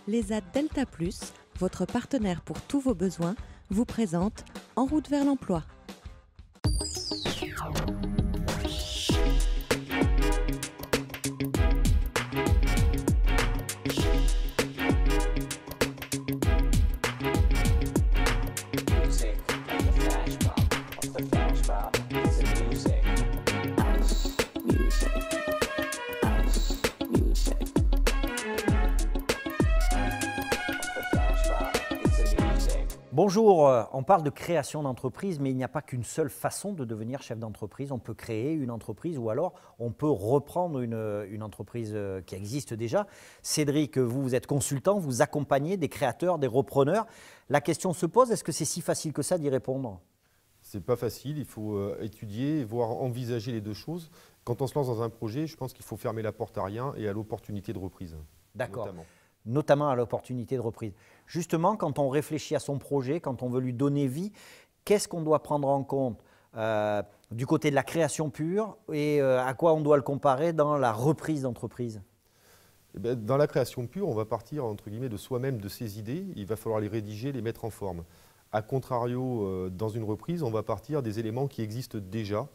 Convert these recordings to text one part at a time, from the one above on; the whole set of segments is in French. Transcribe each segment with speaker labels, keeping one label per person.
Speaker 1: L'ESAT Delta Plus, votre partenaire pour tous vos besoins, vous présente En route vers l'emploi.
Speaker 2: Bonjour, on parle de création d'entreprise, mais il n'y a pas qu'une seule façon de devenir chef d'entreprise. On peut créer une entreprise ou alors on peut reprendre une entreprise qui existe déjà. Cédric, vous êtes consultant, vous accompagnez des créateurs, des repreneurs. La question se pose, est-ce que c'est si facile que ça d'y répondre ?
Speaker 3: C'est pas facile, il faut étudier, voire envisager les deux choses. Quand on se lance dans un projet, je pense qu'il faut fermer la porte à rien et à l'opportunité de reprise.
Speaker 2: D'accord. Notamment à l'opportunité de reprise. Justement, quand on réfléchit à son projet, quand on veut lui donner vie, qu'est-ce qu'on doit prendre en compte du côté de la création pure et à quoi on doit le comparer dans la reprise d'entreprise ?
Speaker 3: Dans la création pure, on va partir entre guillemets de soi-même, de ses idées. Il va falloir les rédiger, les mettre en forme. A contrario, dans une reprise, on va partir des éléments qui existent déjà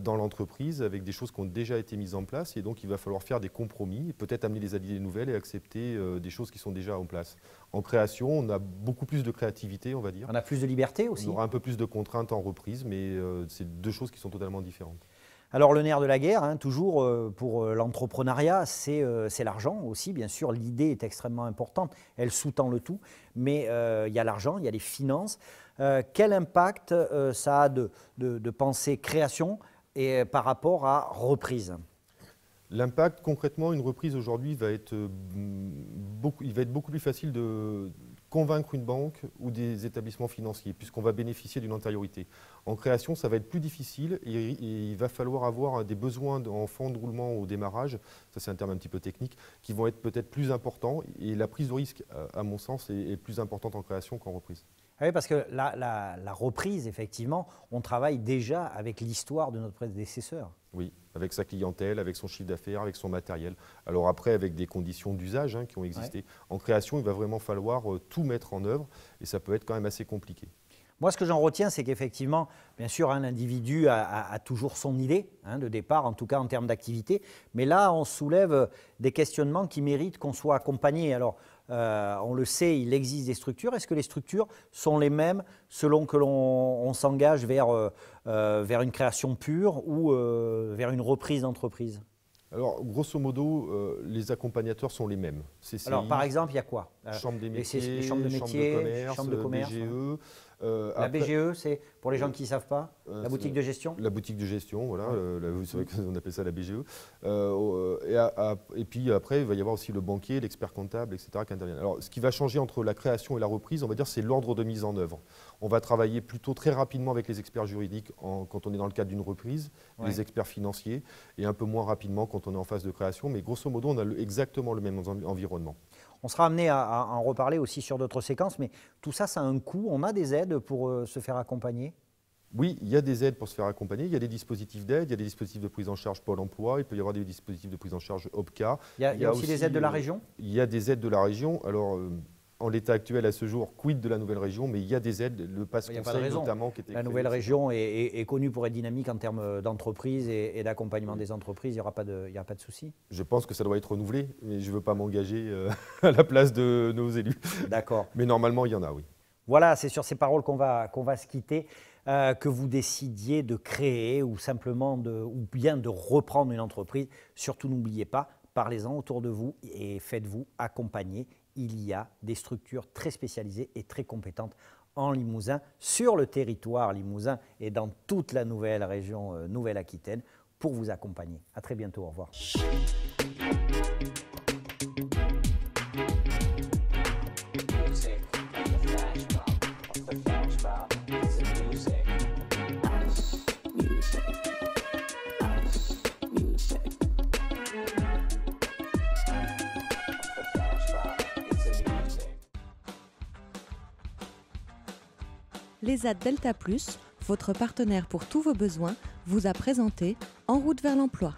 Speaker 3: dans l'entreprise, avec des choses qui ont déjà été mises en place. Et donc, il va falloir faire des compromis, peut-être amener des idées nouvelles et accepter des choses qui sont déjà en place. En création, on a beaucoup plus de créativité, on va dire.
Speaker 2: On a plus de liberté aussi.
Speaker 3: On aura un peu plus de contraintes en reprise, mais c'est deux choses qui sont totalement différentes.
Speaker 2: Alors le nerf de la guerre, toujours pour l'entrepreneuriat, c'est l'argent aussi. Bien sûr, l'idée est extrêmement importante, elle sous-tend le tout, mais il y a l'argent, il y a les finances. Quel impact ça a de penser création et par rapport à reprise ?
Speaker 3: L'impact, concrètement, une reprise aujourd'hui va être beaucoup plus facile de convaincre une banque ou des établissements financiers, puisqu'on va bénéficier d'une antériorité. En création, ça va être plus difficile et il va falloir avoir des besoins en fonds de roulement au démarrage, ça c'est un terme un petit peu technique, qui vont être peut-être plus importants et la prise de risque, à mon sens, est plus importante en création qu'en reprise.
Speaker 2: Oui, parce que la reprise, effectivement, on travaille déjà avec l'histoire de notre prédécesseur.
Speaker 3: Oui, avec sa clientèle, avec son chiffre d'affaires, avec son matériel. Alors après, avec des conditions d'usage qui ont existé. Ouais. En création, il va vraiment falloir tout mettre en œuvre et ça peut être quand même assez compliqué.
Speaker 2: Moi, ce que j'en retiens, c'est qu'effectivement, bien sûr, l'individu a toujours son idée de départ, en tout cas en termes d'activité. Mais là, on soulève des questionnements qui méritent qu'on soit accompagné. Alors, on le sait, il existe des structures. Est-ce que les structures sont les mêmes selon que l'on s'engage vers une création pure ou vers une reprise d'entreprise ?
Speaker 3: Alors, grosso modo, les accompagnateurs sont les mêmes. CCI,
Speaker 2: alors, par exemple, il y a quoi ?
Speaker 3: Chambre des métiers,
Speaker 2: les chambres de métiers,
Speaker 3: chambre de commerce,
Speaker 2: BGE. La BGE, c'est pour les gens qui ne savent pas, la boutique de gestion ? La
Speaker 3: boutique de gestion, voilà, c'est vrai qu'on appelle ça la BGE. Et puis après, il va y avoir aussi le banquier, l'expert comptable, etc. qui interviennent. Alors, ce qui va changer entre la création et la reprise, on va dire, c'est l'ordre de mise en œuvre. On va travailler plutôt très rapidement avec les experts juridiques quand on est dans le cadre d'une reprise, les experts financiers, et un peu moins rapidement quand on est en phase de création. Mais grosso modo, on a exactement le même environnement.
Speaker 2: On sera amené à en reparler aussi sur d'autres séquences, mais tout ça, ça a un coût. On a des aides pour se faire accompagner ?
Speaker 3: Oui, il y a des aides pour se faire accompagner. Il y a des dispositifs d'aide, il y a des dispositifs de prise en charge Pôle emploi, il peut y avoir des dispositifs de prise en charge OPCA.
Speaker 2: Il y a aussi des aides de la région ?
Speaker 3: Il y a des aides de la région. Alors, en l'état actuel, à ce jour, quid de la nouvelle région, mais il y a des aides, le passe conseil notamment. Qui était
Speaker 2: la nouvelle région est connue pour être dynamique en termes d'entreprise et d'accompagnement des entreprises, il n'y aura pas de souci.
Speaker 3: Je pense que ça doit être renouvelé, mais je ne veux pas m'engager à la place de nos élus.
Speaker 2: D'accord.
Speaker 3: Mais normalement, il y en a, oui.
Speaker 2: Voilà, c'est sur ces paroles qu'on va se quitter. Que vous décidiez de créer ou simplement ou bien de reprendre une entreprise, surtout n'oubliez pas, parlez-en autour de vous et faites-vous accompagner. Il y a des structures très spécialisées et très compétentes en Limousin, sur le territoire limousin et dans toute la nouvelle région Nouvelle-Aquitaine pour vous accompagner. À très bientôt, au revoir.
Speaker 1: L'ESAT Delta Plus, votre partenaire pour tous vos besoins, vous a présenté En route vers l'emploi.